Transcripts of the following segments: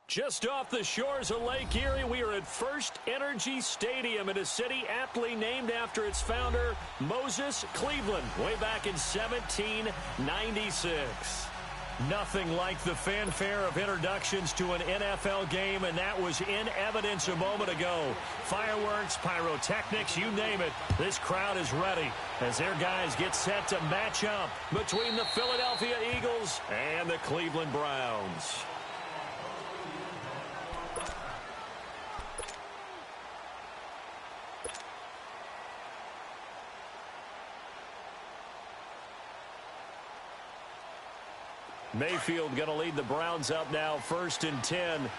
Just off the shores of Lake Erie, we are at First Energy Stadium in a city aptly named after its founder, Moses Cleveland, way back in 1796. Nothing like the fanfare of introductions to an NFL game, and that was in evidence a moment ago. Fireworks, pyrotechnics, you name it. This crowd is ready as their guys get set to match up between the Philadelphia Eagles and the Cleveland Browns. Mayfield going to lead the Browns up now, 1st and 10. Here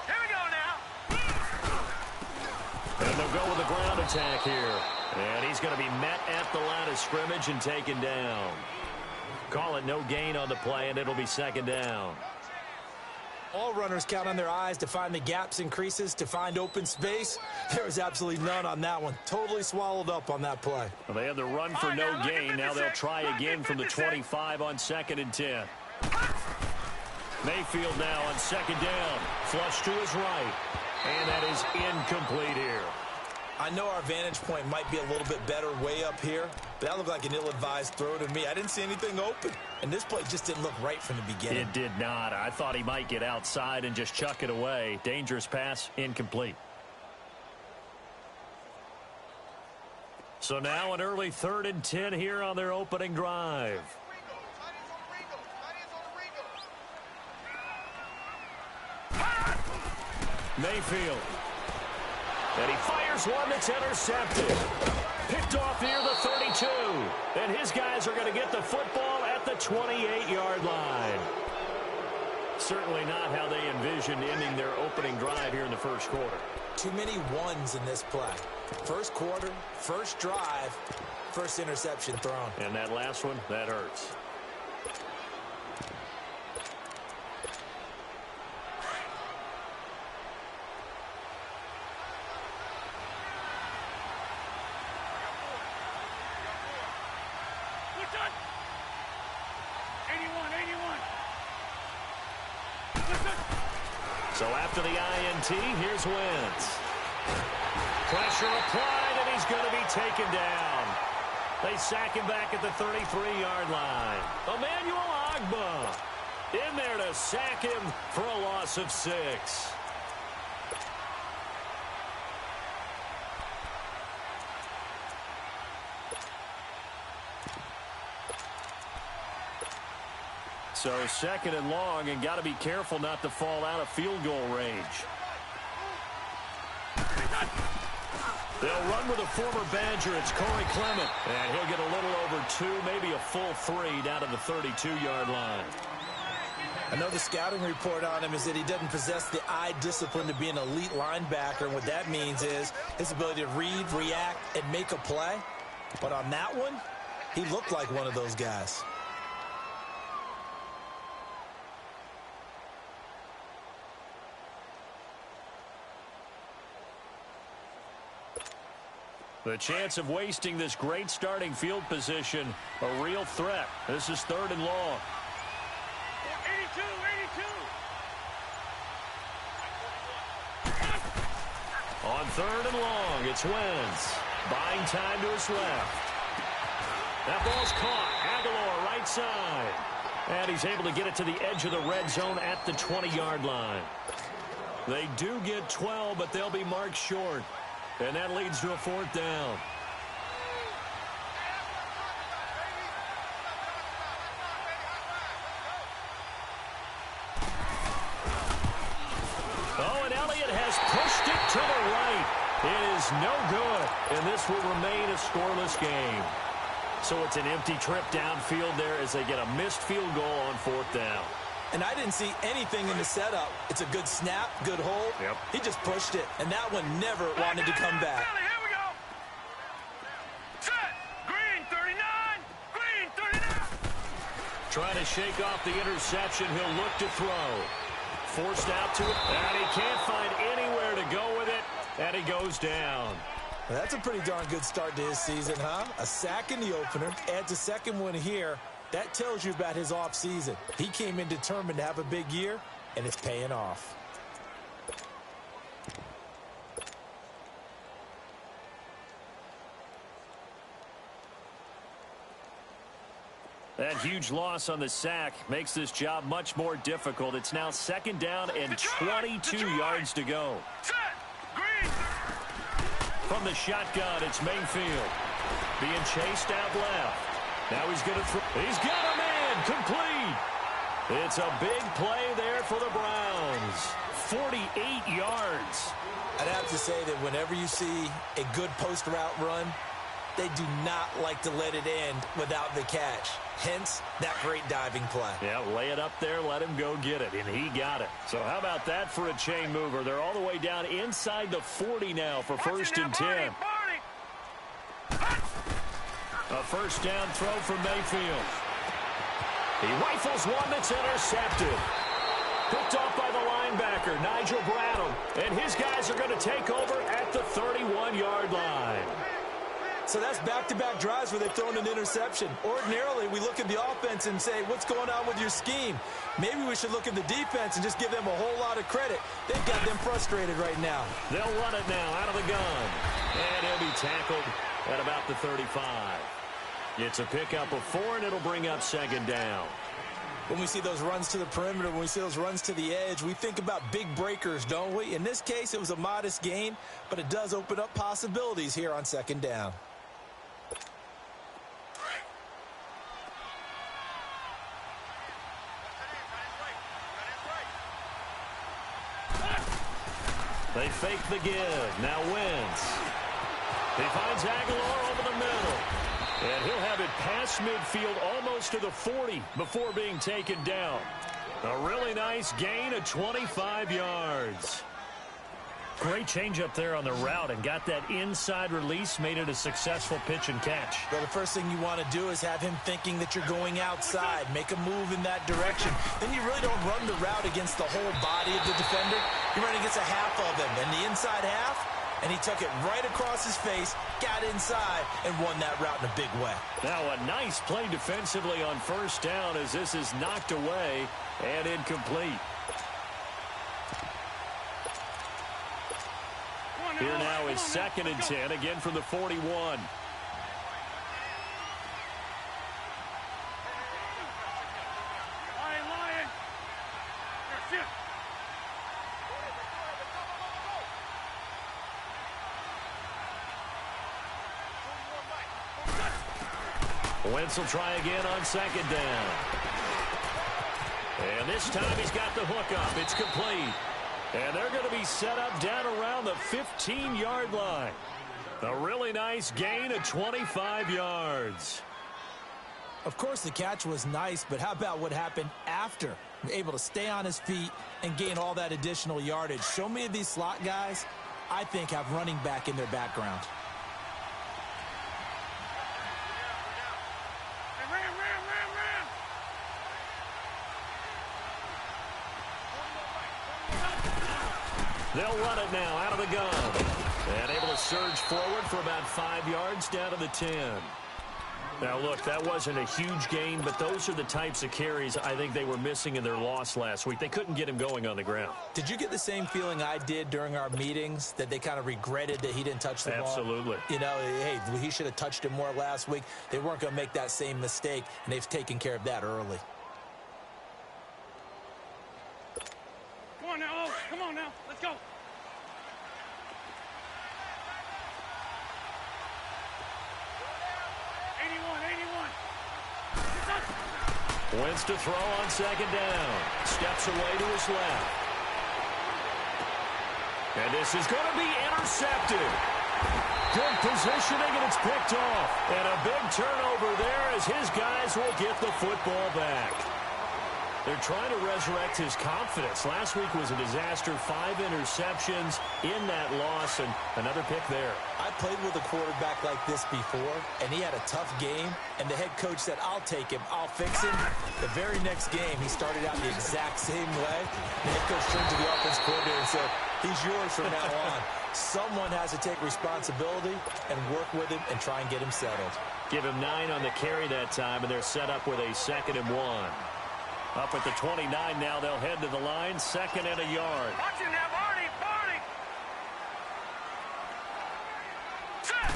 we go now. And they'll go with a ground attack here. And he's going to be met at the line of scrimmage and taken down. Call it no gain on the play, and it'll be 2nd down. All runners count on their eyes to find the gaps and creases, to find open space. There was absolutely none on that one. Totally swallowed up on that play. Well, they had the run for no gain. Now they'll try again from the 25 on 2nd and 10. Mayfield now on 2nd down. Flush to his right. And that is incomplete here. I know our vantage point might be a little bit better way up here, but that looked like an ill-advised throw to me. I didn't see anything open, and this play just didn't look right from the beginning. It did not. I thought he might get outside and just chuck it away. Dangerous pass, incomplete. So now an early 3rd and 10 here on their opening drive. Mayfield. And he fires one that's intercepted. Picked off near the 32. And his guys are going to get the football at the 28-yard line. Certainly not how they envisioned ending their opening drive here in the first quarter. Too many ones in this play. First quarter, first drive, first interception thrown. And that last one, that hurts. So after the INT, here's Wentz. Pressure applied, and he's going to be taken down. They sack him back at the 33-yard line. Emmanuel Ogbah in there to sack him for a loss of 6. So 2nd and long, and got to be careful not to fall out of field goal range. They'll run with a former Badger. It's Corey Clement. And he'll get a little over 2, maybe a full 3 down to the 32-yard line. I know the scouting report on him is that he doesn't possess the eye discipline to be an elite linebacker. And what that means is his ability to read, react, and make a play. But on that one, he looked like one of those guys. The chance of wasting this great starting field position, a real threat. This is 3rd and long. 82. On 3rd and long, it's Wentz. Buying time to his left. That ball's caught. Aguilar right side. And he's able to get it to the edge of the red zone at the 20-yard line. They do get 12, but they'll be marked short. And that leads to a 4th down. Oh, and Elliott has pushed it to the right. It is no good, and this will remain a scoreless game. So it's an empty trip downfield there as they get a missed field goal on 4th down. And I didn't see anything in the setup. It's a good snap, good hold. Yep. He just pushed it, and that one never wanted to come back. Here we go. Set. Green 39. Green 39. Trying to shake off the interception. He'll look to throw. Forced out to it, and he can't find anywhere to go with it, and he goes down. That's a pretty darn good start to his season, huh? A sack in the opener, adds a second one here. That tells you about his offseason. He came in determined to have a big year, and it's paying off. That huge loss on the sack makes this job much more difficult. It's now 2nd down and 22 yards to go. Set. Green. From the shotgun, it's Mayfield. Being chased out left. Now he's going to throw. He's got a man. Complete. It's a big play there for the Browns. 48 yards. I'd have to say that whenever you see a good post route run, they do not like to let it end without the catch. Hence, that great diving play. Yeah, lay it up there, let him go get it, and he got it. So how about that for a chain mover? They're all the way down inside the 40 now for 1st and 10. A 1st down throw from Mayfield. He rifles one that's intercepted. Picked off by the linebacker, Nigel Bradham. And his guys are going to take over at the 31-yard line. So that's back-to-back drives where they've thrown an interception. Ordinarily, we look at the offense and say, what's going on with your scheme? Maybe we should look at the defense and just give them a whole lot of credit. They've got them frustrated right now. They'll run it now out of the gun. And he'll be tackled at about the 35. It's a pickup of 4, and it'll bring up 2nd down. When we see those runs to the perimeter, when we see those runs to the edge, we think about big breakers, don't we? In this case, it was a modest gain, but it does open up possibilities here on 2nd down. They fake the give. Now Wentz. He finds Aguilar over the middle. And he'll have it past midfield almost to the 40 before being taken down. A really nice gain of 25 yards. Great change up there on the route and got that inside release, made it a successful pitch and catch. Well, the first thing you want to do is have him thinking that you're going outside, make a move in that direction. Then you really don't run the route against the whole body of the defender. You run against a half of him, and the inside half, and he took it right across his face, got inside, and won that route in a big way. Now a nice play defensively on 1st down as this is knocked away and incomplete. Here now is 2nd and 10, again from the 41. Lion, Lion. Here, sit. Wentz will try again on 2nd down. And this time he's got the hook up. It's complete. And they're going to be set up down around the 15-yard line. A really nice gain of 25 yards. Of course, the catch was nice, but how about what happened after? Able to stay on his feet and gain all that additional yardage. So many of these slot guys, I think, have running back in their background. They'll run it now out of the gun. And able to surge forward for about 5 yards down to the 10. Now, look, that wasn't a huge gain, but those are the types of carries I think they were missing in their loss last week. They couldn't get him going on the ground. Did you get the same feeling I did during our meetings, that they kind of regretted that he didn't touch the ball? Absolutely. You know, hey, he should have touched it more last week. They weren't going to make that same mistake, and they've taken care of that early. Come on now, oh, come on now, let's go. Wentz to throw on 2nd down. Steps away to his left. And this is going to be intercepted. Good positioning, and it's picked off. And a big turnover there as his guys will get the football back. They're trying to resurrect his confidence. Last week was a disaster. 5 interceptions in that loss, and another pick there. I played with a quarterback like this before, and he had a tough game, and the head coach said, I'll take him, I'll fix him. The very next game, he started out the exact same way. The head coach turned to the offense coordinator and said, he's yours from now on. Someone has to take responsibility and work with him and try and get him settled. Give him 9 on the carry that time, and they're set up with a 2nd and 1. Up at the 29 now, they'll head to the line, 2nd and a yard. Watch him now, Barney, Barney. Set.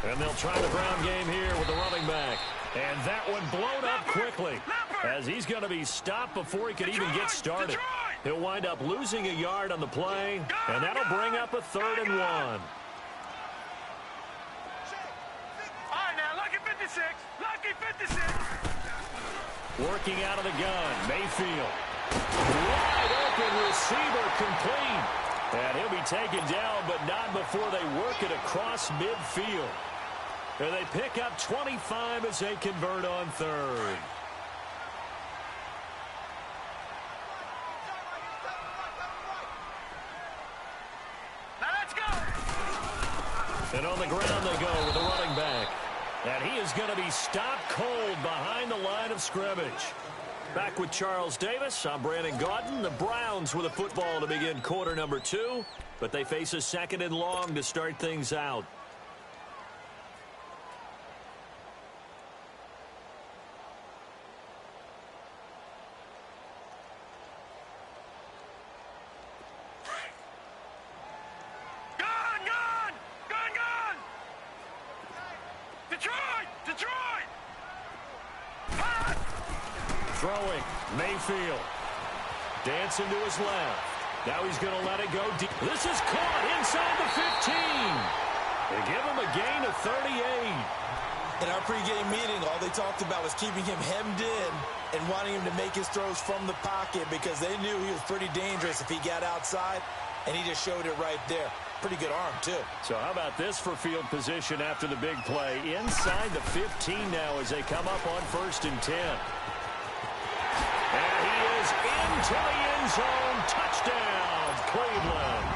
And they'll try the ground game here with the running back. And that one blown up quickly as he's going to be stopped before he could even get started. He'll wind up losing a yard on the play, and that'll bring up a 3rd and 1. All right, now, lucky 56. Lucky 56. Working out of the gun, Mayfield. Wide open receiver complete. And he'll be taken down, but not before they work it across midfield. And they pick up 25 as they convert on 3rd. Now let's go. And on the ground they go with the running back. And he is going to be stopped cold behind the line of scrimmage. Back with Charles Davis, I'm Brandon Gaudin. The Browns with a football to begin quarter number 2, but they face a 2nd and long to start things out. Throwing, Mayfield. Dancing to his left. Now he's going to let it go deep. This is caught inside the 15. They give him a gain of 38. In our pregame meeting, all they talked about was keeping him hemmed in and wanting him to make his throws from the pocket because they knew he was pretty dangerous if he got outside, and he just showed it right there. Pretty good arm, too. So how about this for field position after the big play? Inside the 15 now as they come up on 1st and 10. And he is into the end zone. Touchdown, Cleveland.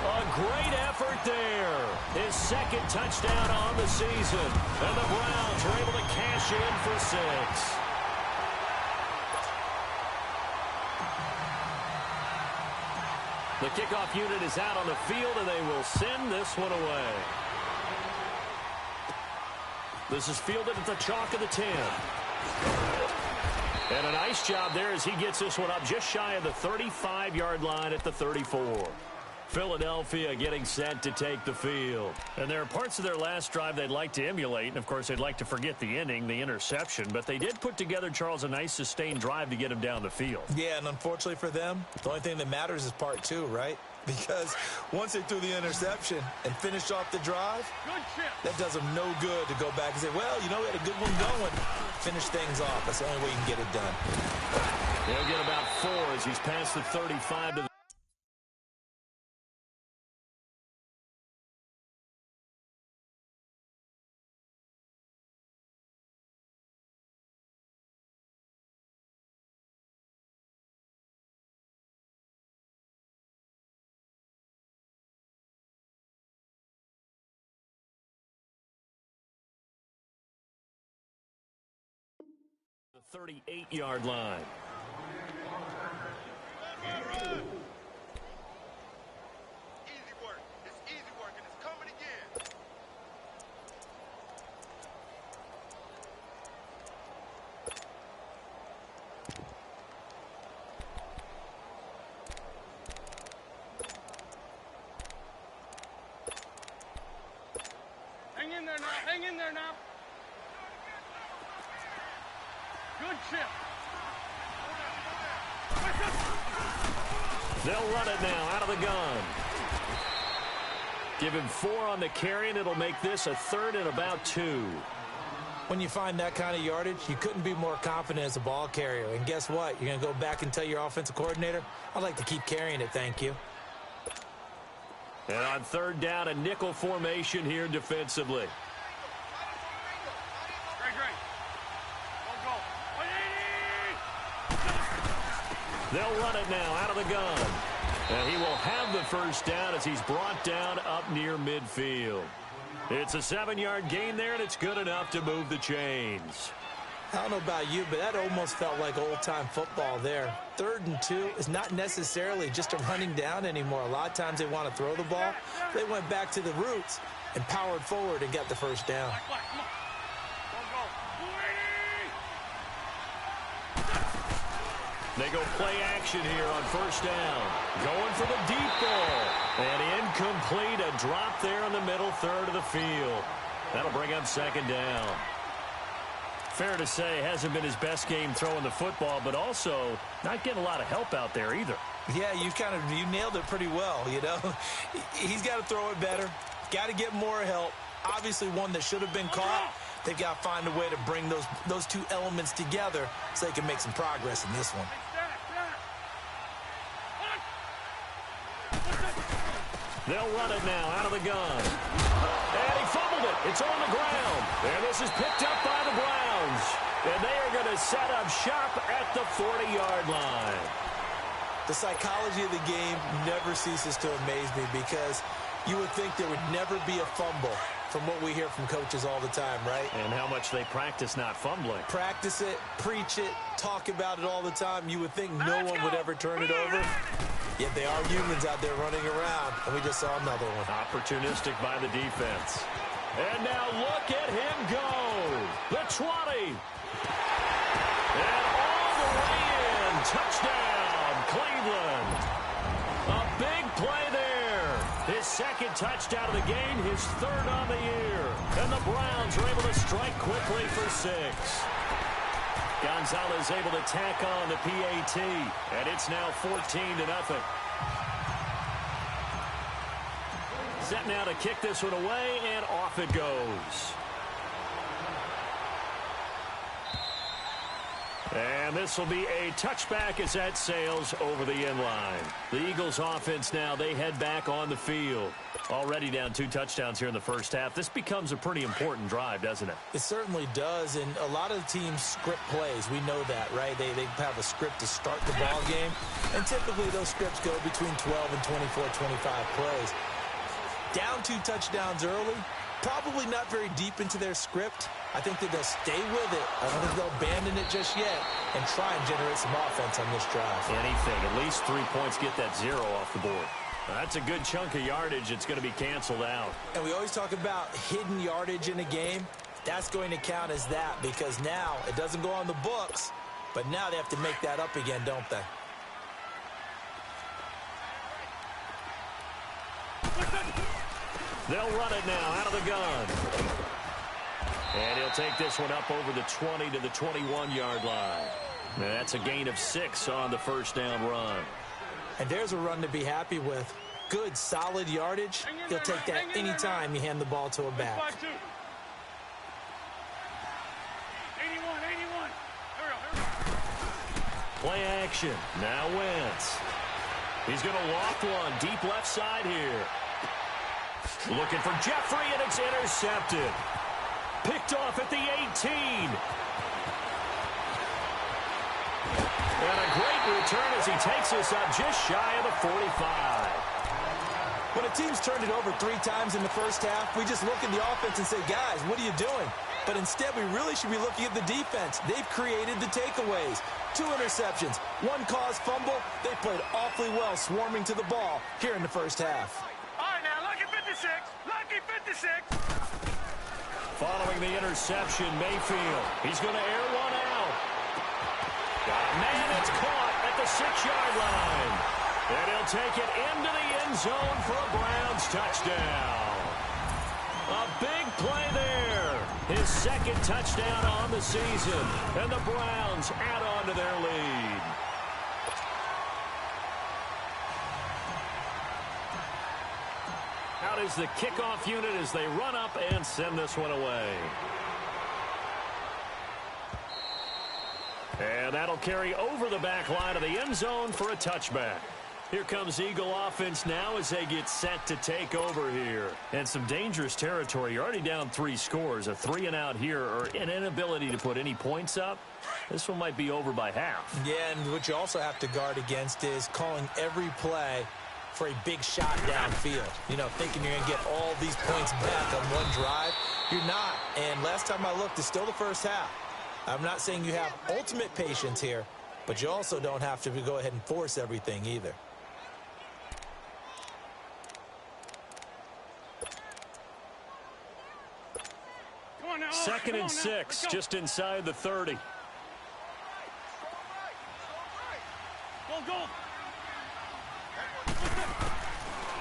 A great effort there. His 2nd touchdown on the season. And the Browns are able to cash in for 6. The kickoff unit is out on the field, and they will send this one away. This is fielded at the chalk of the 10. And a nice job there as he gets this one up just shy of the 35-yard line at the 34. Philadelphia getting set to take the field. And there are parts of their last drive they'd like to emulate. And, of course, they'd like to forget the ending, the interception. But they did put together, Charles, a nice sustained drive to get him down the field. Yeah, and unfortunately for them, the only thing that matters is part 2, right? Because once they threw the interception and finished off the drive, that does them no good to go back and say, well, you know, we had a good one going. Finish things off. That's the only way you can get it done. He'll get about 4 as he's past the 35 to the the 38-yard line. Easy work. It's easy work, and it's coming again. Hang in there now. Hang in there now. Good chip. They'll run it now out of the gun. Give him 4 on the carry, and it'll make this a 3rd and about 2. When you find that kind of yardage, you couldn't be more confident as a ball carrier. And guess what? You're going to go back and tell your offensive coordinator, I'd like to keep carrying it, thank you. And on 3rd down, a nickel formation here defensively. Great. Don't go. They'll run it now out of the gun. And he will have the first down as he's brought down up near midfield. It's a 7-yard gain there, and it's good enough to move the chains. I don't know about you, but that almost felt like old-time football there. 3rd and 2 is not necessarily just a running down anymore. A lot of times they want to throw the ball. They went back to the roots and powered forward and got the first down. They go play action here on first down. Going for the deep ball. And incomplete, a drop there in the middle third of the field. That'll bring up 2nd down. Fair to say, hasn't been his best game throwing the football, but also not getting a lot of help out there either. Yeah, you nailed it pretty well, you know. He's got to throw it better. Got to get more help. Obviously one that should have been caught. They've got to find a way to bring those two elements together so they can make some progress in this one. They'll run it now out of the gun. And he fumbled it. It's on the ground. And this is picked up by the Browns. And they are going to set up shop at the 40-yard line. The psychology of the game never ceases to amaze me because you would think there would never be a fumble from what we hear from coaches all the time, right? And how much they practice not fumbling. Practice it, preach it, talk about it all the time. You would think no one would ever turn it over. Yet they are humans out there running around, and we just saw another one. Opportunistic by the defense. And now look at him go. The 20. And all the way in. Touchdown, Cleveland. A big play there. His 2nd touchdown of the game, his 3rd on the year. And the Browns are able to strike quickly for 6. Gonzalez able to tack on the PAT, and it's now 14-0. Set now to kick this one away, and off it goes. And this will be a touchback as that sails over the end line. The Eagles offense now, they head back on the field. Already down 2 touchdowns here in the first half. This becomes a pretty important drive, doesn't it? It certainly does, and a lot of the teams script plays. We know that, right? They have a script to start the ball game, and typically those scripts go between 12 and 24, 25 plays. Down 2 touchdowns early, probably not very deep into their script. I think that they'll stay with it. I don't think they'll abandon it just yet and try and generate some offense on this drive. Anything, at least 3 points, get that 0 off the board. That's a good chunk of yardage. It's going to be canceled out. And we always talk about hidden yardage in a game. That's going to count as that because now it doesn't go on the books, but now they have to make that up again, don't they? They'll run it now out of the gun. And he'll take this one up over the 20 to the 21-yard line. And that's a gain of 6 on the first down run. And there's a run to be happy with. Good, solid yardage. He'll take that any time you hand the ball to a back. 81. Play action. Now Wentz. He's going to loft one deep left side here. Looking for Jeffrey, and it's intercepted. Picked off at the 18. And a great return as he takes this up just shy of the 45. When a team's turned it over 3 times in the first half, we just look at the offense and say, guys, what are you doing? But instead, we really should be looking at the defense. They've created the takeaways. 2 interceptions, 1 caused fumble. They played awfully well swarming to the ball here in the first half. All right, now, lucky 56. Lucky 56. Following the interception, Mayfield. He's going to air one out. Got a man that's caught at the 6-yard line. And he'll take it into the end zone for a Browns touchdown. A big play there. His 2nd touchdown on the season. And the Browns add on to their lead. Out is the kickoff unit as they run up and send this one away. And that'll carry over the back line of the end zone for a touchback. Here comes Eagle offense now as they get set to take over here. And some dangerous territory. You're already down 3 scores. A 3-and-out here or an inability to put any points up. This one might be over by half. Yeah, and what you also have to guard against is calling every play for a big shot downfield. You know, thinking you're going to get all these points back on one drive. You're not. And last time I looked, it's still the first half. I'm not saying you have ultimate patience here, but you also don't have to go ahead and force everything either. Second and 6, just inside the 30.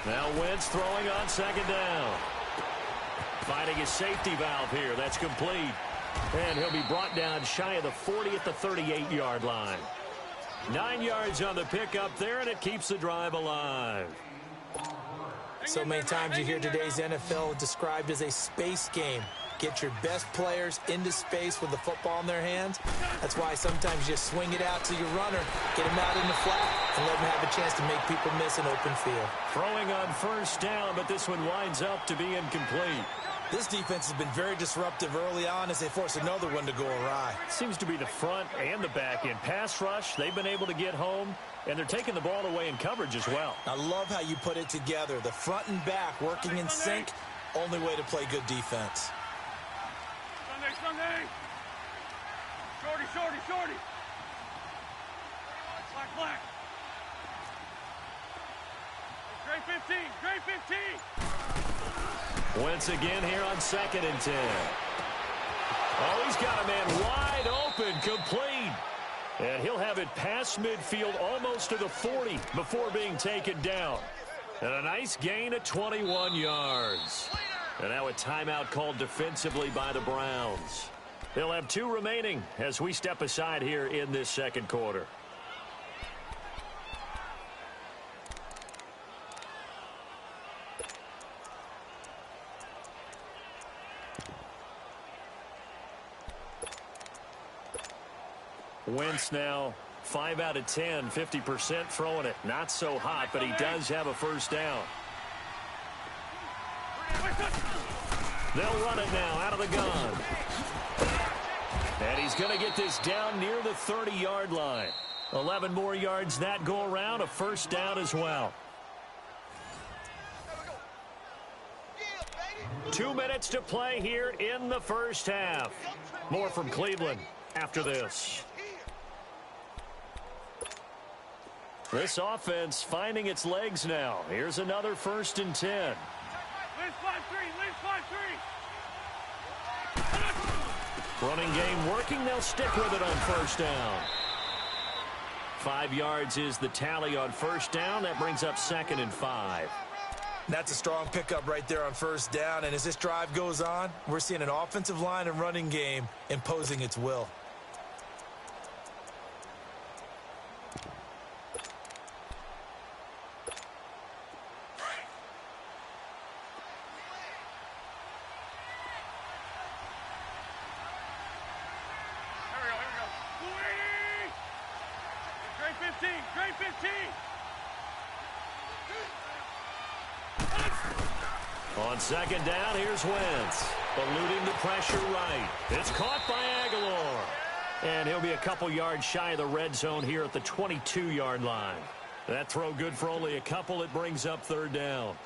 Now Wentz throwing on second down. Finding his safety valve here. That's complete. And he'll be brought down shy of the 40 at the 38-yard line. 9 yards on the pickup there, and it keeps the drive alive. So many times you hear today's NFL described as a space game. Get your best players into space with the football in their hands. That's why sometimes you just swing it out to your runner, get him out in the flat, and let him have a chance to make people miss an open field. Throwing on first down, but this one winds up to be incomplete. This defense has been very disruptive early on as they force another one to go awry. Seems to be the front and the back end. Pass rush, they've been able to get home, and they're taking the ball away in coverage as well. I love how you put it together. The front and back working in sync, only way to play good defense. Sunday. Shorty. Black. Great 15. Wentz again here on second and 10. Oh, he's got a man wide open, complete. And he'll have it past midfield almost to the 40 before being taken down. And a nice gain of 21 yards. And now a timeout called defensively by the Browns. They'll have 2 remaining as we step aside here in this second quarter. Wentz now 5 out of 10, 50% throwing it. Not so hot, but he does have a first down. They'll run it now out of the gun. And he's going to get this down near the 30-yard line. 11 more yards that go around, a first down as well. 2 minutes to play here in the first half. More from Cleveland after this. This offense finding its legs now. Here's another 1st and 10. Running game working. They'll stick with it on first down. 5 yards is the tally on first down. That brings up 2nd and 5. That's a strong pickup right there on first down. And as this drive goes on, we're seeing an offensive line and running game imposing its will. Great 15. On second down, here's Wentz. Eluding the pressure right. It's caught by Aguilar. And he'll be a couple yards shy of the red zone here at the 22-yard line. That throw good for only a couple. It brings up 3rd down.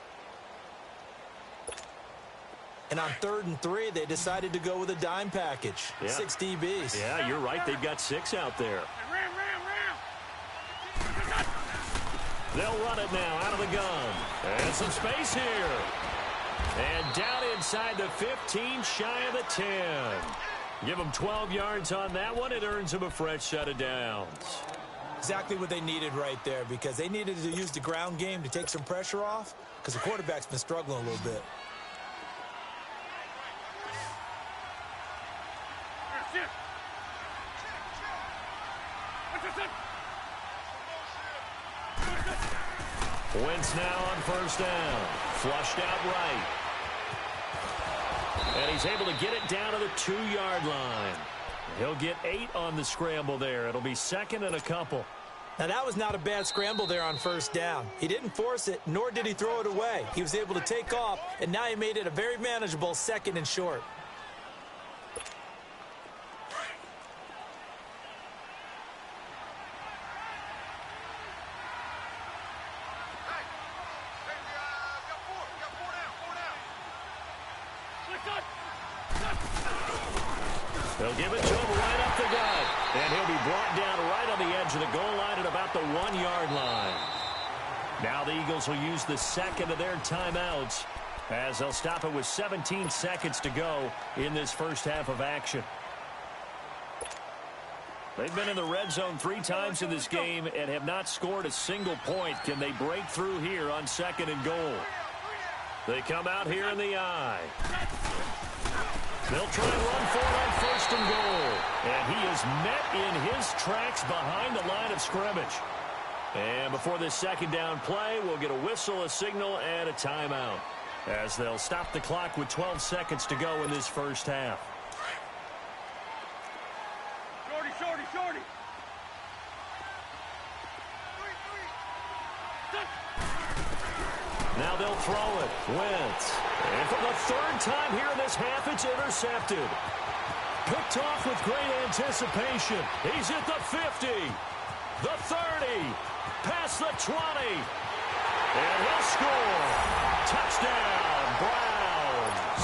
And on 3rd and 3, they decided to go with a dime package. Yeah. 6 DBs. Yeah, you're right. They've got 6 out there. Ram. They'll run it now out of the gun. And some space here. And down inside the 15, shy of the 10. Give them 12 yards on that one. It earns them a fresh set of downs. Exactly what they needed right there, because they needed to use the ground game to take some pressure off, because the quarterback's been struggling a little bit. Wentz now on first down. Flushed out right. And he's able to get it down to the 2-yard line. He'll get 8 on the scramble there. It'll be 2nd and a couple. Now, that was not a bad scramble there on first down. He didn't force it, nor did he throw it away. He was able to take off, and now he made it a very manageable 2nd and short. They'll give it to him right up the gut. And he'll be brought down right on the edge of the goal line at about the 1-yard line. Now the Eagles will use the second of their timeouts as they'll stop it with 17 seconds to go in this first half of action. They've been in the red zone 3 times in this game and have not scored a single point. Can they break through here on 2nd and goal? They come out here in the I. They'll try and run for it on 1st and goal. And he is met in his tracks behind the line of scrimmage. And before this 2nd down play, we'll get a whistle, a signal, and a timeout as they'll stop the clock with 12 seconds to go in this first half. Shorty. Now they'll throw it. Wentz. And for the 3rd time here in this half, it's intercepted. Picked off with great anticipation. He's at the 50, the 30, past the 20. And he'll score. Touchdown, Browns.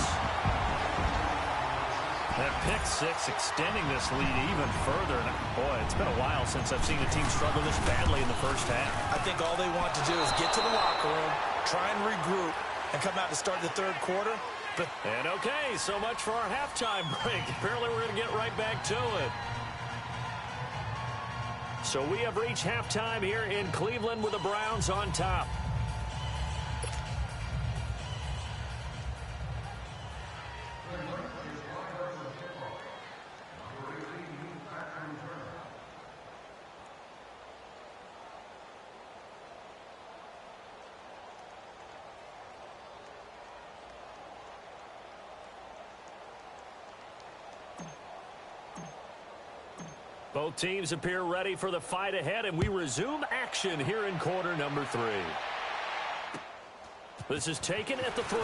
That pick 6 extending this lead even further. And boy, it's been a while since I've seen a team struggle this badly in the first half. I think all they want to do is get to the locker room, try and regroup, and come out to start the 3rd quarter. And okay, so much for our halftime break. Apparently we're going to get right back to it. So we have reached halftime here in Cleveland with the Browns on top. Both teams appear ready for the fight ahead, and we resume action here in quarter number 3. This is taken at the 3.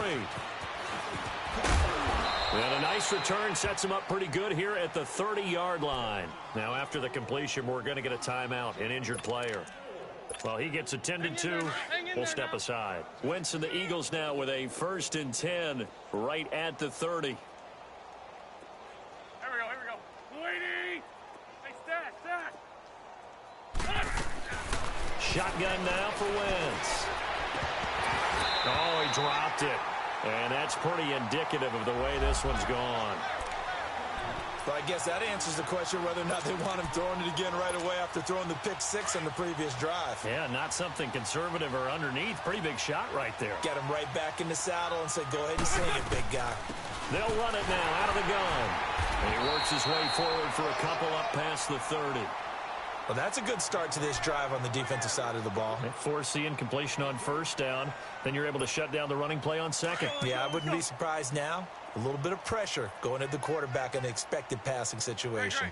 And a nice return sets him up pretty good here at the 30-yard line. Now, after the completion, we're going to get a timeout, an injured player. Well, he gets attended to. We'll step aside. Wentz and the Eagles now with a 1st and 10 right at the 30. Here we go. Lady! Hey, stack! Shotgun now for Wentz. Oh, he dropped it. And that's pretty indicative of the way this one's gone. Well, I guess that answers the question whether or not they want him throwing it again right away after throwing the pick 6 on the previous drive. Yeah, not something conservative or underneath. Pretty big shot right there. Get him right back in the saddle and say, go ahead and sing it, big guy. They'll run it now out of the gun. And he works his way forward for a couple up past the 30. Well, that's a good start to this drive on the defensive side of the ball. Force the incompletion on 1st down. Then you're able to shut down the running play on 2nd. Yeah, I wouldn't be surprised now. A little bit of pressure going at the quarterback in an expected passing situation.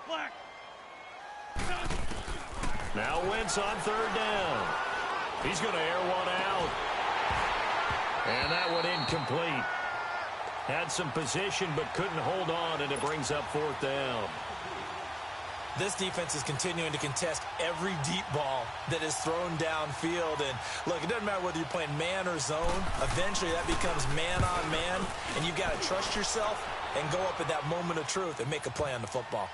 Black. Now Wentz on 3rd down. He's going to air one out. And that one incomplete. Had some position but couldn't hold on, and it brings up 4th down. This defense is continuing to contest every deep ball that is thrown downfield. And, look, it doesn't matter whether you're playing man or zone. Eventually, that becomes man-on-man, and you've got to trust yourself and go up at that moment of truth and make a play on the football.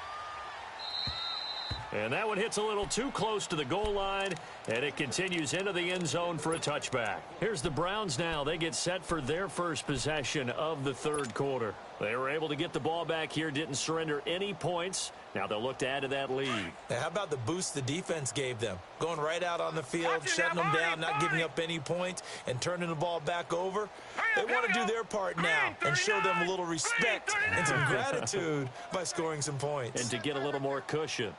And that one hits a little too close to the goal line, and it continues into the end zone for a touchback. Here's the Browns now. They get set for their first possession of the 3rd quarter. They were able to get the ball back here, didn't surrender any points. Now they'll look to add to that lead. Now, how about the boost the defense gave them? Going right out on the field, shutting them down, not giving up any points, and turning the ball back over. They want to do their part now and show them a little respect and some gratitude by scoring some points. And to get a little more cushion.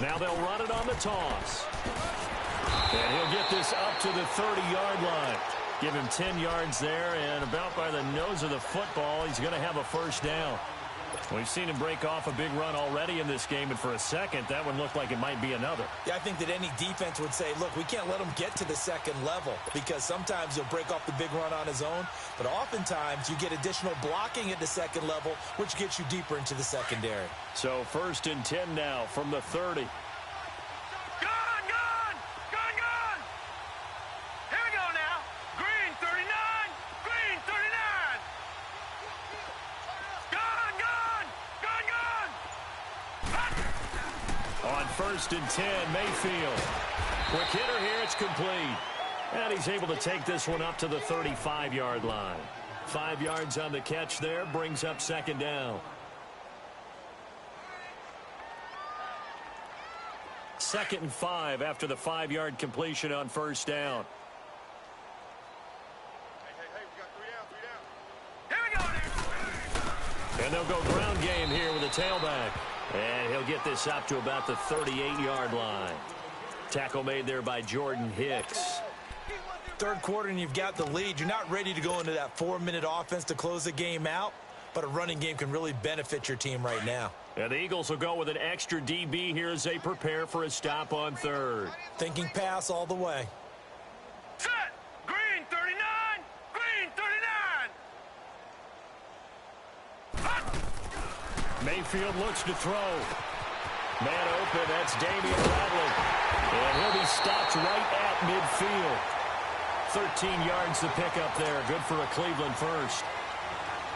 Now they'll run it on the toss. And he'll get this up to the 30-yard line. Give him 10 yards there, and about by the nose of the football, he's going to have a first down. We've seen him break off a big run already in this game, and for a second, that one looked like it might be another. Yeah, I think that any defense would say, look, we can't let him get to the second level because sometimes he'll break off the big run on his own, but oftentimes you get additional blocking at the second level, which gets you deeper into the secondary. So 1st and 10 now from the 30. On 1st and 10, Mayfield. Quick hitter here, it's complete. And he's able to take this one up to the 35-yard line. 5 yards on the catch there, brings up 2nd down. 2nd and 5 after the 5-yard completion on 1st down. Hey, we got 3 down. Here we go. And they'll go ground game here with a tailback. And he'll get this up to about the 38-yard line. Tackle made there by Jordan Hicks. 3rd quarter and you've got the lead. You're not ready to go into that 4-minute offense to close the game out, but a running game can really benefit your team right now. And the Eagles will go with an extra DB here as they prepare for a stop on 3rd. Thinking pass all the way. Set! Green 39! Green 39! Hot! Mayfield looks to throw. Man open, that's Damian Bradley. And he'll be stopped right at midfield. 13 yards to pick up there. Good for a Cleveland first.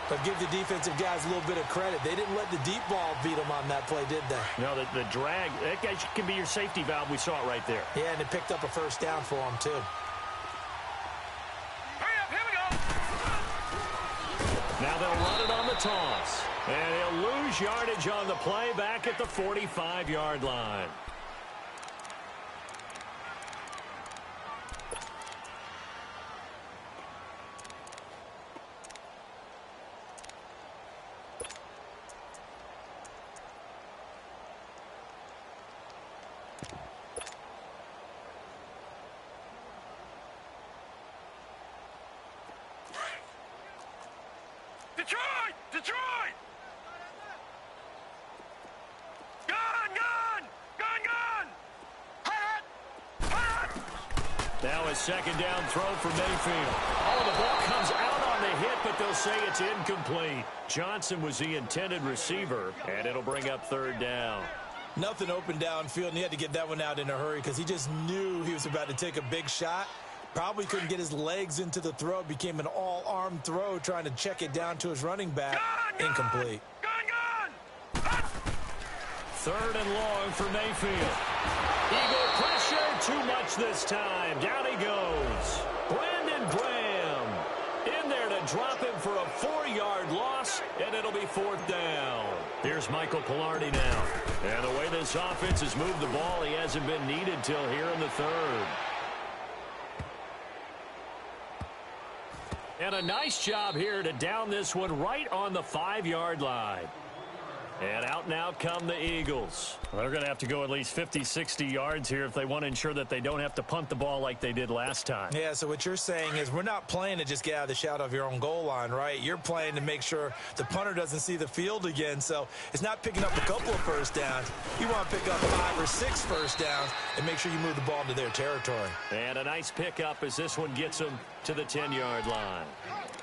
But give the defensive guys a little bit of credit. They didn't let the deep ball beat them on that play, did they? No, the drag, that guy can be your safety valve. We saw it right there. Yeah, and it picked up a first down for them, too. Hurry up, here we go! Now they'll run it on the toss. And he'll lose yardage on the play back at the 45-yard line. Detroit! Detroit! Gun! Gun! Gun! Gun! Hot! Hot! Now a 2nd down throw for Mayfield. Oh, the ball comes out on the hit, but they'll say it's incomplete. Johnson was the intended receiver, and it'll bring up 3rd down. Nothing open downfield, and he had to get that one out in a hurry because he just knew he was about to take a big shot. Probably couldn't get his legs into the throw. It became an all-arm throw trying to check it down to his running back. Incomplete. Gun! Hot! 3rd and long for Mayfield. Eagle pressure, too much this time. Down he goes. Brandon Graham in there to drop him for a 4-yard loss, and it'll be 4th down. Here's Michael Pilardi now. And the way this offense has moved the ball, he hasn't been needed till here in the 3rd. And a nice job here to down this one right on the 5-yard line. And out now come the Eagles. Well, they're going to have to go at least 50, 60 yards here if they want to ensure that they don't have to punt the ball like they did last time. Yeah, so what you're saying is we're not playing to just get out of the shadow of your own goal line, right? You're playing to make sure the punter doesn't see the field again. So it's not picking up a couple of first downs. You want to pick up 5 or 6 first downs and make sure you move the ball into their territory. And a nice pickup as this one gets them to the 10-yard line.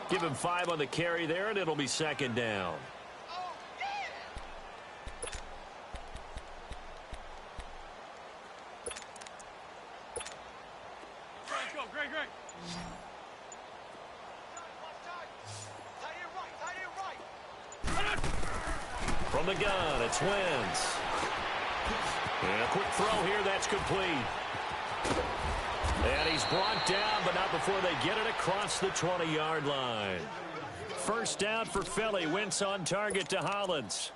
Give him 5 on the carry there, and it'll be 2nd down. From the gun, it's Wentz. And a quick throw here, that's complete. And he's brought down, but not before they get it across the 20-yard line. First down for Philly. Wentz on target to Hollins.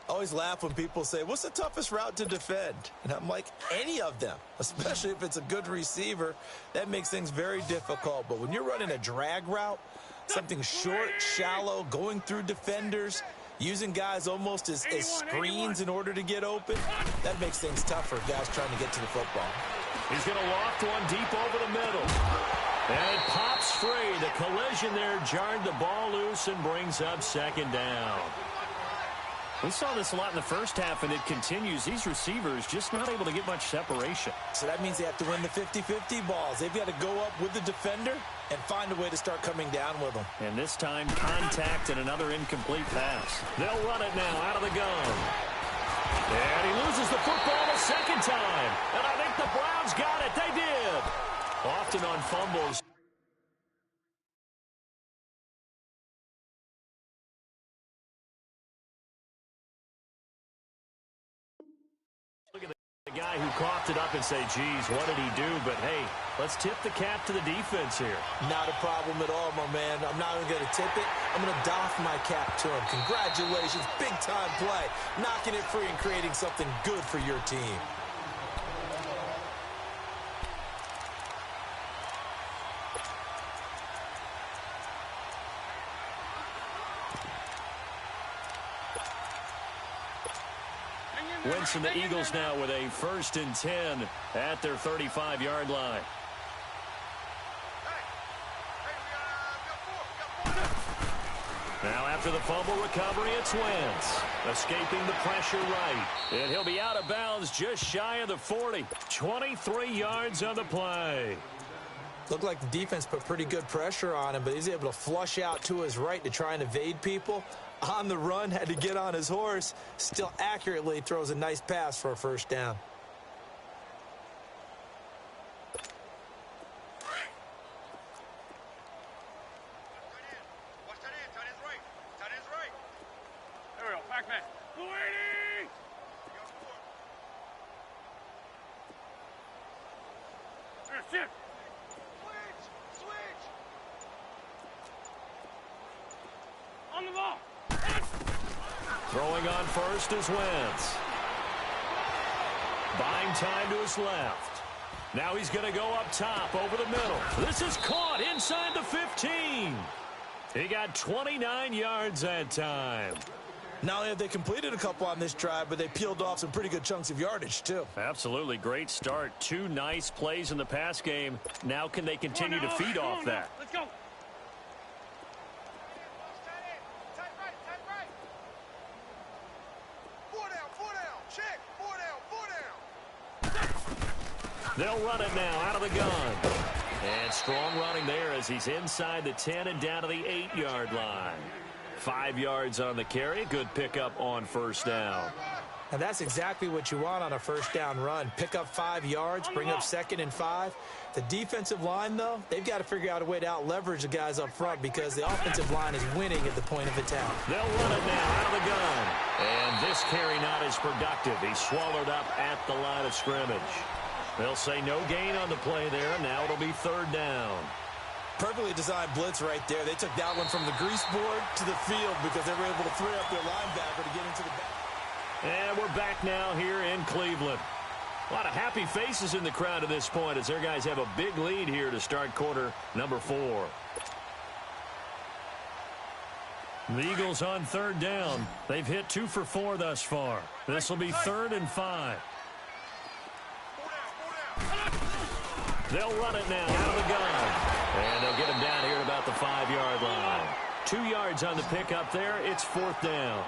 I always laugh when people say, what's the toughest route to defend? And I'm like, any of them, especially if it's a good receiver. That makes things very difficult. But when you're running a drag route, something short, shallow, going through defenders, using guys almost as screens in order to get open, that makes things tough for guys trying to get to the football. He's going to loft one deep over the middle. And it pops free. The collision there jarred the ball loose and brings up second down. We saw this a lot in the first half, and it continues. These receivers just not able to get much separation. So that means they have to win the 50-50 balls. They've got to go up with the defender and find a way to start coming down with them. And this time, contact and another incomplete pass. They'll run it now out of the gun. And he loses the football a second time. And I think the Browns got it. They did. Often on fumbles. Look at the guy who coughed it up and say, geez, what did he do? But, hey, let's tip the cap to the defense here. Not a problem at all, my man. I'm not even going to tip it. I'm going to doff my cap to him. Congratulations. Big-time play. Knocking it free and creating something good for your team. Winston, the Eagles now with a 1st and 10 at their 35-yard line. Now after the fumble recovery, it's Wentz. Escaping the pressure right. And he'll be out of bounds just shy of the 40. 23 yards on the play. Looked like the defense put pretty good pressure on him, but he's able to flush out to his right to try and evade people. On the run, had to get on his horse. Still accurately throws a nice pass for a 1st down. Watch that in. Tight end's right. Tight end's right. There we go. Back man. 280. Shift. Switch. On the ball. Throwing on first is Wentz. Buying time to his left. Now he's going to go up top over the middle. This is caught inside the 15. He got 29 yards that time. Not only have they completed a couple on this drive, but they peeled off some pretty good chunks of yardage, too. Absolutely great start. 2 nice plays in the pass game. Now can they continue to feed off that? Let's go. They'll run it now out of the gun. And strong running there as he's inside the 10 and down to the 8-yard line. 5 yards on the carry. Good pickup on 1st down. And that's exactly what you want on a 1st down run. Pick up 5 yards, bring up 2nd and 5. The defensive line, though, they've got to figure out a way to out-leverage the guys up front because the offensive line is winning at the point of attack. They'll run it now out of the gun. And this carry not as productive. He's swallowed up at the line of scrimmage. They'll say no gain on the play there. Now it'll be 3rd down. Perfectly designed blitz right there. They took that one from the grease board to the field because they were able to free up their linebacker to get into the back. And we're back now here in Cleveland. A lot of happy faces in the crowd at this point as their guys have a big lead here to start quarter number 4. The Eagles on 3rd down. They've hit 2 for 4 thus far. This will be 3rd and 5. They'll run it now out of the gun. And they'll get him down here at about the 5-yard line. 2 yards on the pickup there. It's 4th down.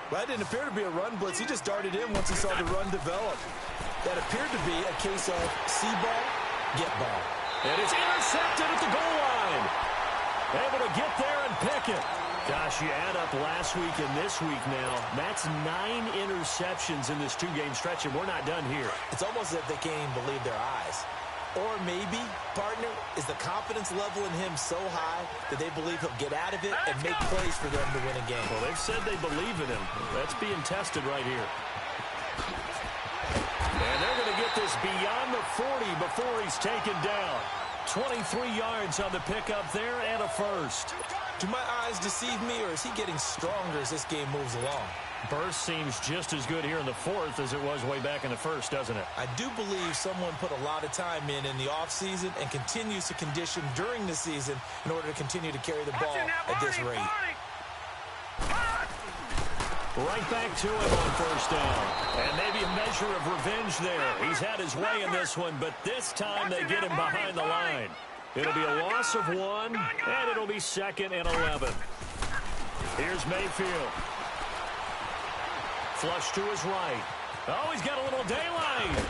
Well, that didn't appear to be a run blitz. He just darted in once he saw the run develop. That appeared to be a case of see ball, get ball. And it's intercepted at the goal line. Able to get there and pick it. Gosh, you add up last week and this week now. That's 9 interceptions in this 2-game stretch, and we're not done here. It's almost as if they can't even believe their eyes. Or maybe, partner, is the confidence level in him so high that they believe he'll get out of it and make plays for them to win a game. Well, they've said they believe in him. That's being tested right here. And they're going to get this beyond the 40 before he's taken down. 23 yards on the pickup there and a 1st. Do my eyes deceive me, or is he getting stronger as this game moves along? Burst seems just as good here in the 4th as it was way back in the 1st, doesn't it? I do believe someone put a lot of time in the offseason and continues to condition during the season in order to continue to carry the ball at this rate. Right back to him on 1st down. And maybe a measure of revenge there. He's had his way in this one, but this time they get him behind the line. It'll be a loss of 1, and it'll be 2nd and 11. Here's Mayfield. Flush to his right. Oh, he's got a little daylight.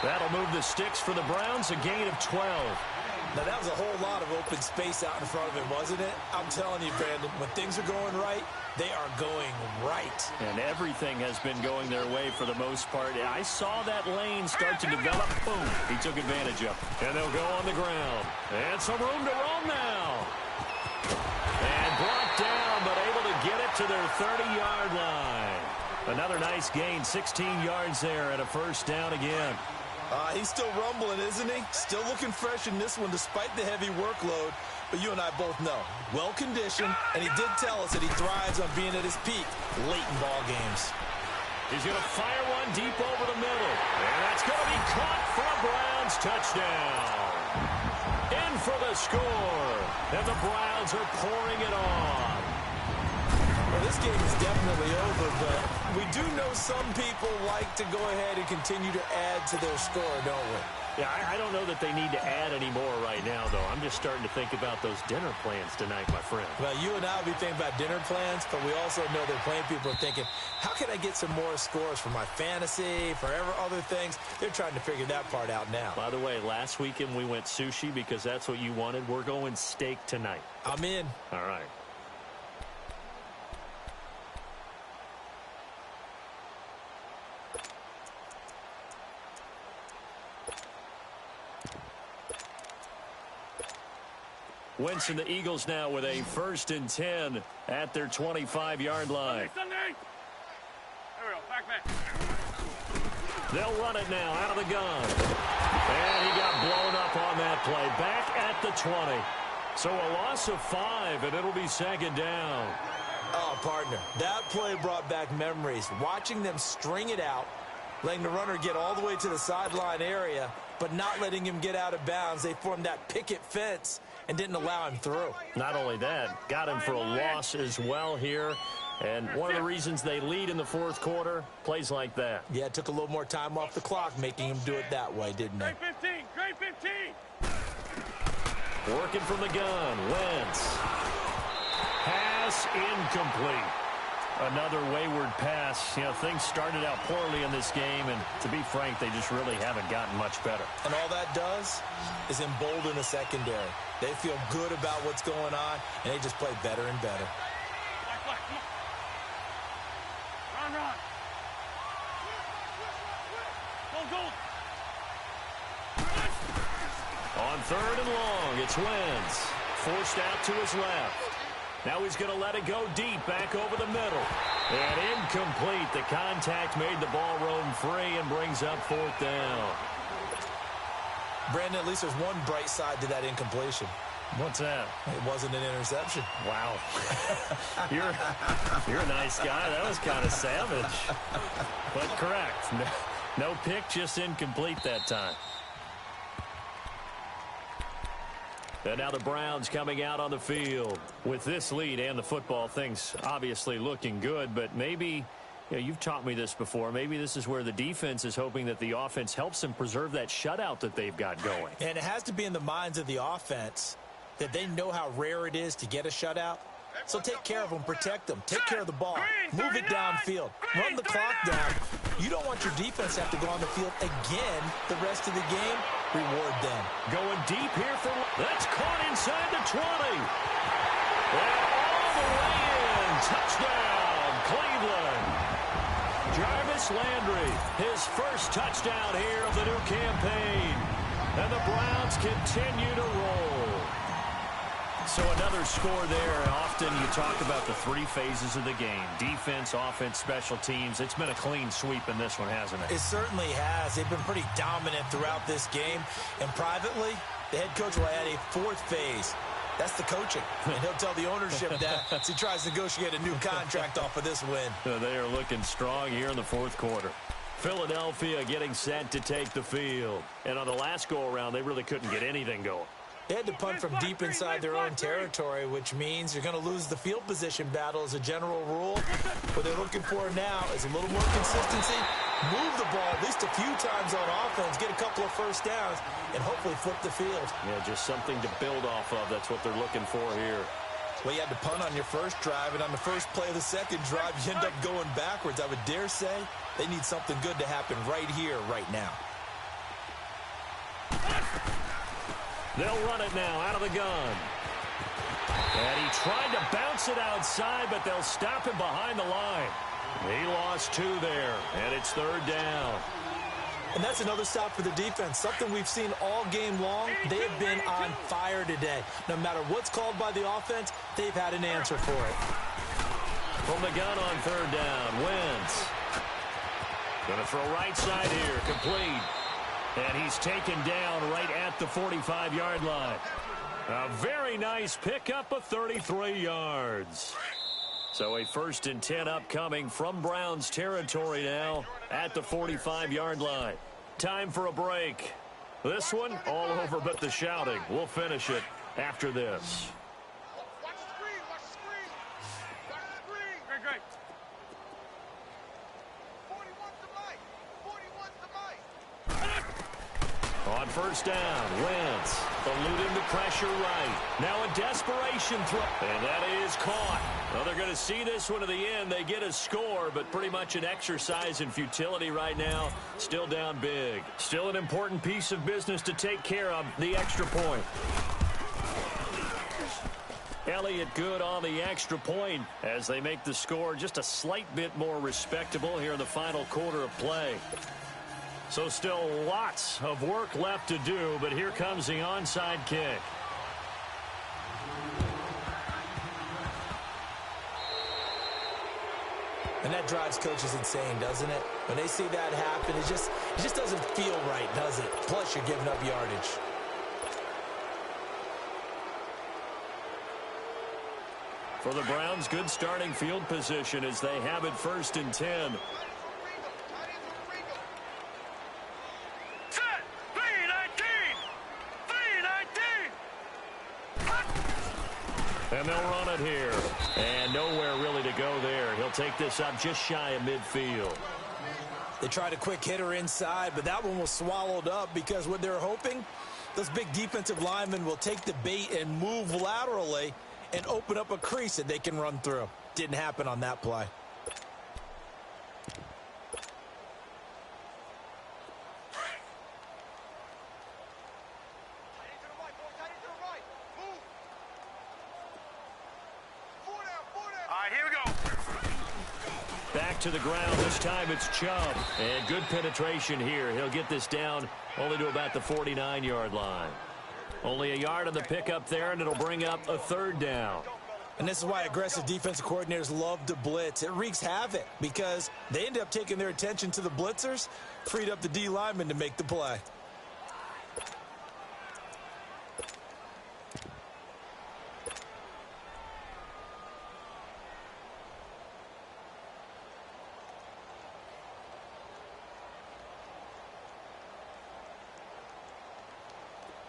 That'll move the sticks for the Browns, a gain of 12. Now, that was a whole lot of open space out in front of him, wasn't it? I'm telling you, Brandon, when things are going right, they are going right. And everything has been going their way for the most part. I saw that lane start to develop. Boom. He took advantage of it. And they'll go on the ground. And some room to roam now. And brought down, but able to get it to their 30-yard line. Another nice gain, 16 yards there and a first down again. He's still rumbling, isn't he? Still looking fresh in this one despite the heavy workload. But you and I both know, well-conditioned, and he did tell us that he thrives on being at his peak late in ball games. He's going to fire one deep over the middle. And that's going to be caught for a Browns touchdown. In for the score. And the Browns are pouring it on. Well, this game is definitely over, but we do know some people like to go ahead and continue to add to their score, don't we? Yeah, I don't know that they need to add any more right now, though. I'm just starting to think about those dinner plans tonight, my friend. Well, you and I will be thinking about dinner plans, but we also know that plenty of people are thinking, how can I get some more scores for my fantasy, for other things? They're trying to figure that part out now. By the way, last weekend we went sushi because that's what you wanted. We're going steak tonight. I'm in. All right. Wentz and the Eagles now with a 1st and 10 at their 25-yard line. Sunday. There we go. Back. They'll run it now out of the gun. And he got blown up on that play. Back at the 20. So a loss of 5, and it'll be 2nd down. Oh, partner, that play brought back memories. Watching them string it out, letting the runner get all the way to the sideline area, but not letting him get out of bounds. They formed that picket fence and didn't allow him through. Not only that, got him for a loss as well here. And one of the reasons they lead in the 4th quarter, plays like that. Yeah, it took a little more time off the clock making him do it that way, didn't it? Great 15. Working from the gun, Wentz. Pass incomplete. Another wayward pass. You know, things started out poorly in this game, and to be frank, they just really haven't gotten much better. And all that does is embolden the secondary. They feel good about what's going on, and they just play better and better. Run. Go. On 3rd and long, it's Wentz. Forced out to his left. Now he's going to let it go deep, back over the middle. And incomplete. The contact made the ball roam free and brings up 4th down. Brandon, at least there's one bright side to that incompletion. What's that? It wasn't an interception. Wow. You're a nice guy. That was kind of savage. But correct. No pick, just incomplete that time. And now the Browns coming out on the field. With this lead and the football, things obviously looking good, but maybe, you know, you've taught me this before, maybe this is where the defense is hoping that the offense helps them preserve that shutout that they've got going. And it has to be in the minds of the offense that they know how rare it is to get a shutout. So take care of them, protect them, take care of the ball, move it downfield, run the clock down. You don't want your defense to have to go on the field again the rest of the game. Reward them. Going deep here for, that's caught inside the 20. And all the way in, touchdown, Cleveland. Jarvis Landry, his first touchdown here of the new campaign. And the Browns continue to roll. So another score there. Often you talk about the 3 phases of the game. Defense, offense, special teams. It's been a clean sweep in this one, hasn't it? It certainly has. They've been pretty dominant throughout this game. And privately, the head coach will add a 4th phase. That's the coaching. And he'll tell the ownership that as he tries to negotiate a new contract off of this win. They are looking strong here in the 4th quarter. Philadelphia getting set to take the field. And on the last go-around, they really couldn't get anything going. They had to punt from deep inside their own territory, which means you're going to lose the field position battle as a general rule. What they're looking for now is a little more consistency move the ball at least a few times on offense, get a couple of first downs, and hopefully flip the field. Yeah, just something to build off of. That's what they're looking for here. Well, you had to punt on your first drive, and on the first play of the second drive, you end up going backwards. I would dare say they need something good to happen right here, right now. They'll run it now out of the gun. And he tried to bounce it outside, but they'll stop him behind the line. He lost 2 there, and it's 3rd down. And that's another stop for the defense, something we've seen all game long. They have been on fire today. No matter what's called by the offense, they've had an answer for it. From the gun on 3rd down, Wentz. Going to throw right side here, complete. And he's taken down right at the 45-yard line. A very nice pickup of 33 yards. So a 1st and 10 upcoming from Browns territory now at the 45-yard line. Time for a break. This one all over but the shouting. We'll finish it after this. Watch the screen, watch the screen. Watch the screen. Great, great. 41's the mic. 41's the mic. On 1st down, Wentz eluding the pressure right. Now a desperation throw. And that is caught. Well, they're going to see this one to the end. They get a score, but pretty much an exercise in futility right now. Still down big. Still an important piece of business to take care of, the extra point. Elliott good on the extra point as they make the score just a slight bit more respectable here in the final quarter of play. So still lots of work left to do, but here comes the onside kick. And that drives coaches insane, doesn't it? When they see that happen, it just doesn't feel right, does it? Plus, you're giving up yardage. For the Browns, good starting field position as they have it 1st and 10. And they'll run it here. And nowhere really to go there. He'll take this up just shy of midfield. They tried a quick hitter inside, but that one was swallowed up because what they're hoping, those big defensive linemen will take the bait and move laterally and open up a crease that they can run through. Didn't happen on that play. Back to the ground. This time it's Chubb. And good penetration here. He'll get this down only to about the 49-yard line. Only a yard on the pickup there, and it'll bring up a 3rd down. And this is why aggressive defensive coordinators love to blitz. It wreaks havoc because they end up taking their attention to the blitzers, freed up the D lineman to make the play.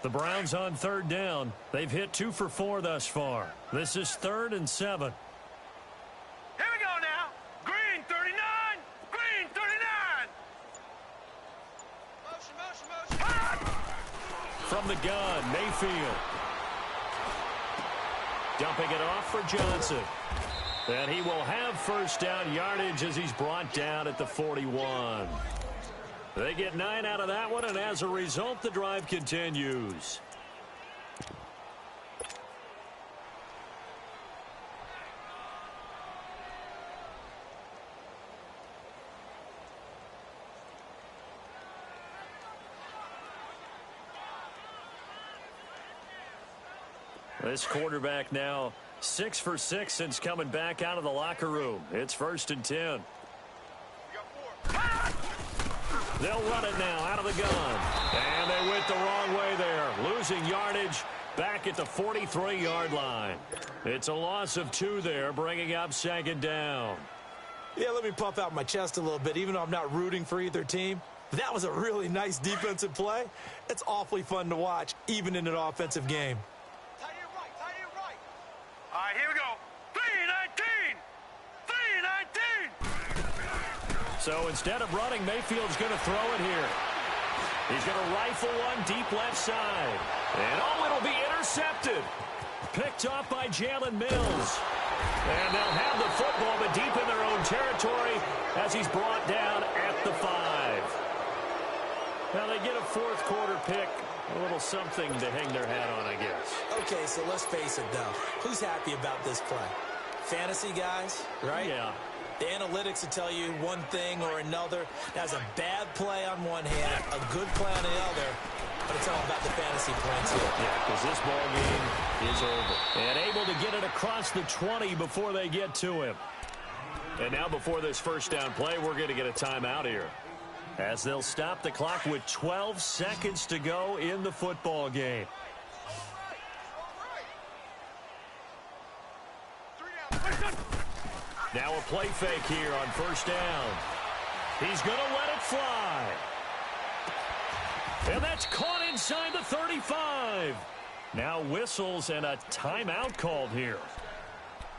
The Browns on 3rd down. They've hit 2 for 4 thus far. This is 3rd and 7. Here we go now. Green 39. Green 39. Motion. From the gun, Mayfield. Dumping it off for Johnson. And he will have 1st down yardage as he's brought down at the 41. They get 9 out of that one, and as a result, the drive continues. This quarterback now 6 for 6 since coming back out of the locker room. It's 1st and 10. They'll run it now out of the gun. And they went the wrong way there. Losing yardage back at the 43-yard line. It's a loss of 2 there, bringing up 2nd down. Yeah, let me puff out my chest a little bit, even though I'm not rooting for either team. That was a really nice defensive play. It's awfully fun to watch, even in an offensive game. Tight end right, tight end right. All right, here we go. 319. 319. So instead of running, Mayfield's going to throw it here. He's going to rifle one deep left side. And, oh, it'll be intercepted. Picked off by Jalen Mills. And they'll have the football, but deep in their own territory as he's brought down at the 5. Now they get a fourth quarter pick. A little something to hang their hat on, I guess. Okay, so let's face it, though. Who's happy about this play? Fantasy guys, right? Yeah. The analytics will tell you one thing or another. That's a bad play on one hand, a good play on the other, but it's all about the fantasy points here. Yeah, because this ball game is over. And able to get it across the 20 before they get to him. And now before this first down play, we're going to get a timeout here, as they'll stop the clock with 12 seconds to go in the football game. Now a play fake here on first down. He's going to let it fly. And that's caught inside the 35. Now whistles and a timeout called here.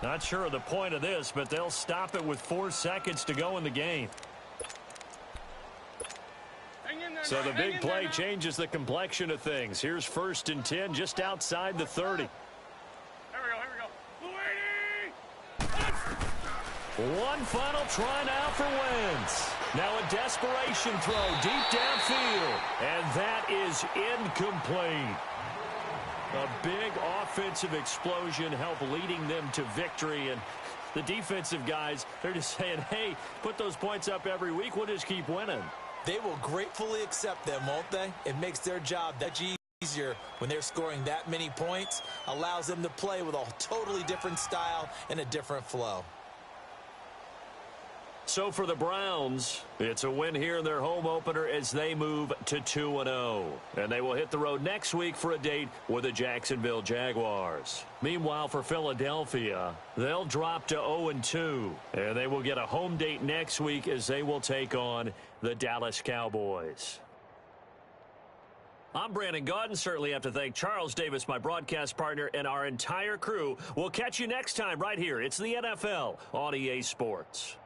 Not sure of the point of this, but they'll stop it with 4 seconds to go in the game. So the big play changes the complexion of things. Here's 1st and 10 just outside the 30. Here we go. One final try now for Wentz. Now a desperation throw deep downfield. And that is incomplete. A big offensive explosion helped leading them to victory. And the defensive guys, they're just saying, hey, put those points up every week. We'll just keep winning. They will gratefully accept them, won't they? It makes their job that easier when they're scoring that many points. Allows them to play with a totally different style and a different flow. So for the Browns, it's a win here in their home opener as they move to 2-0. And they will hit the road next week for a date with the Jacksonville Jaguars. Meanwhile, for Philadelphia, they'll drop to 0-2. And they will get a home date next week as they will take on the Dallas Cowboys. I'm Brandon Gaudin. Certainly have to thank Charles Davis, my broadcast partner, and our entire crew. We'll catch you next time right here. It's the NFL on EA Sports.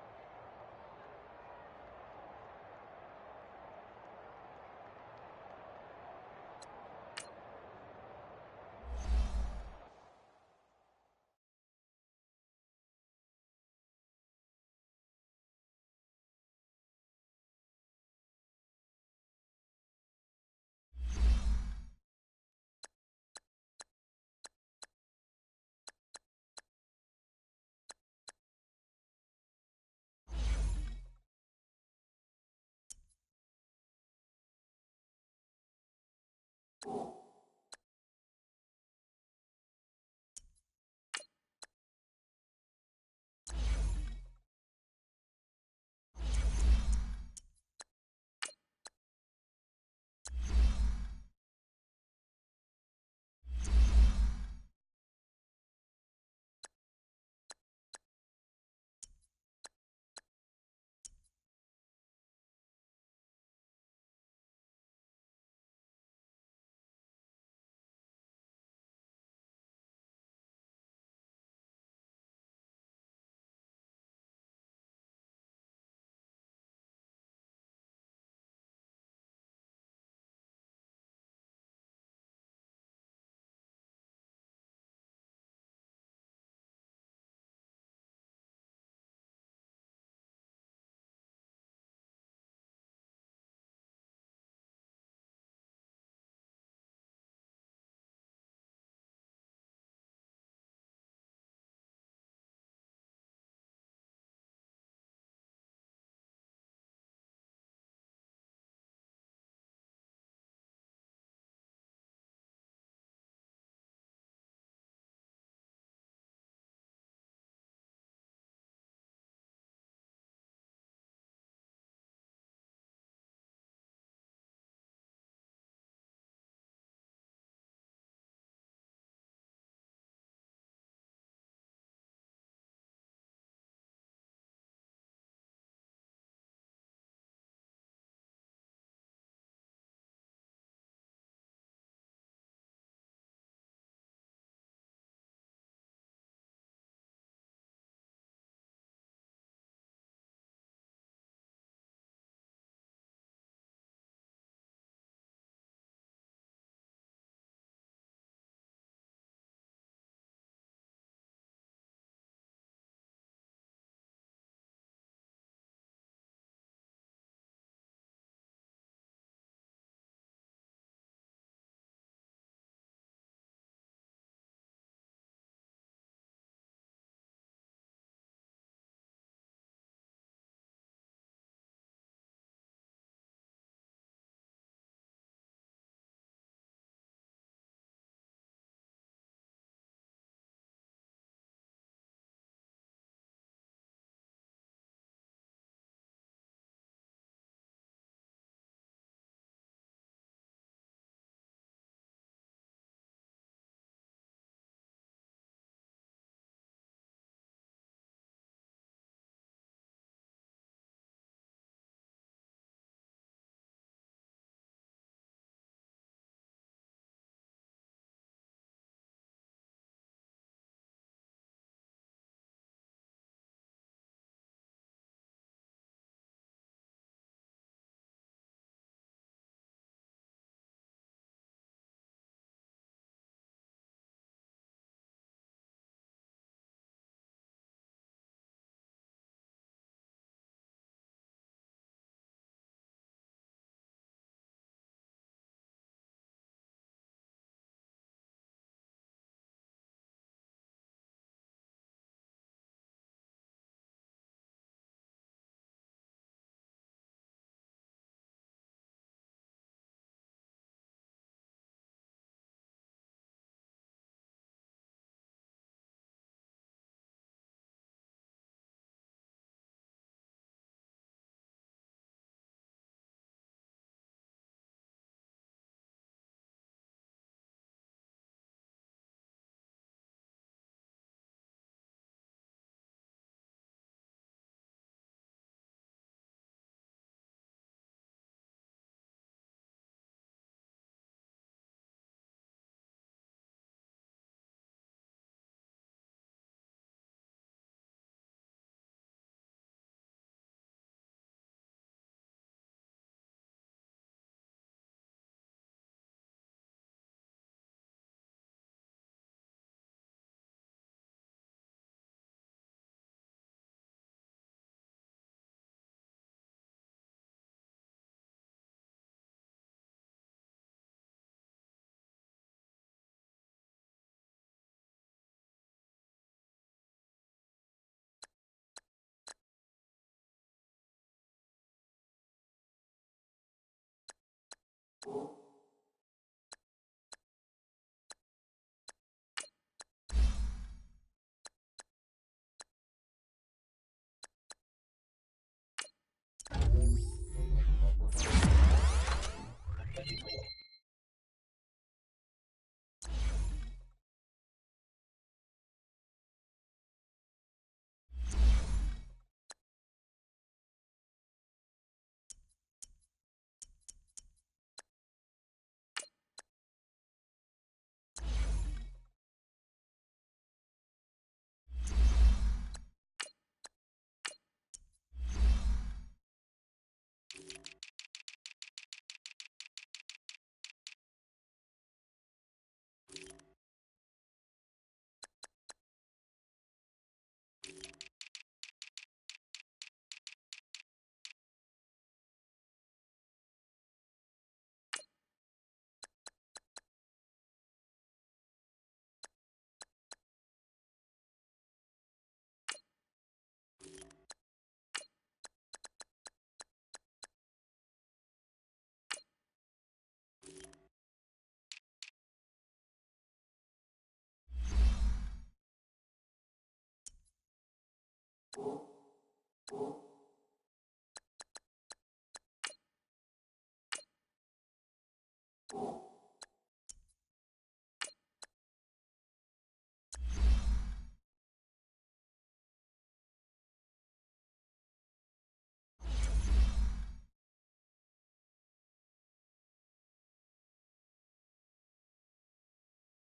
you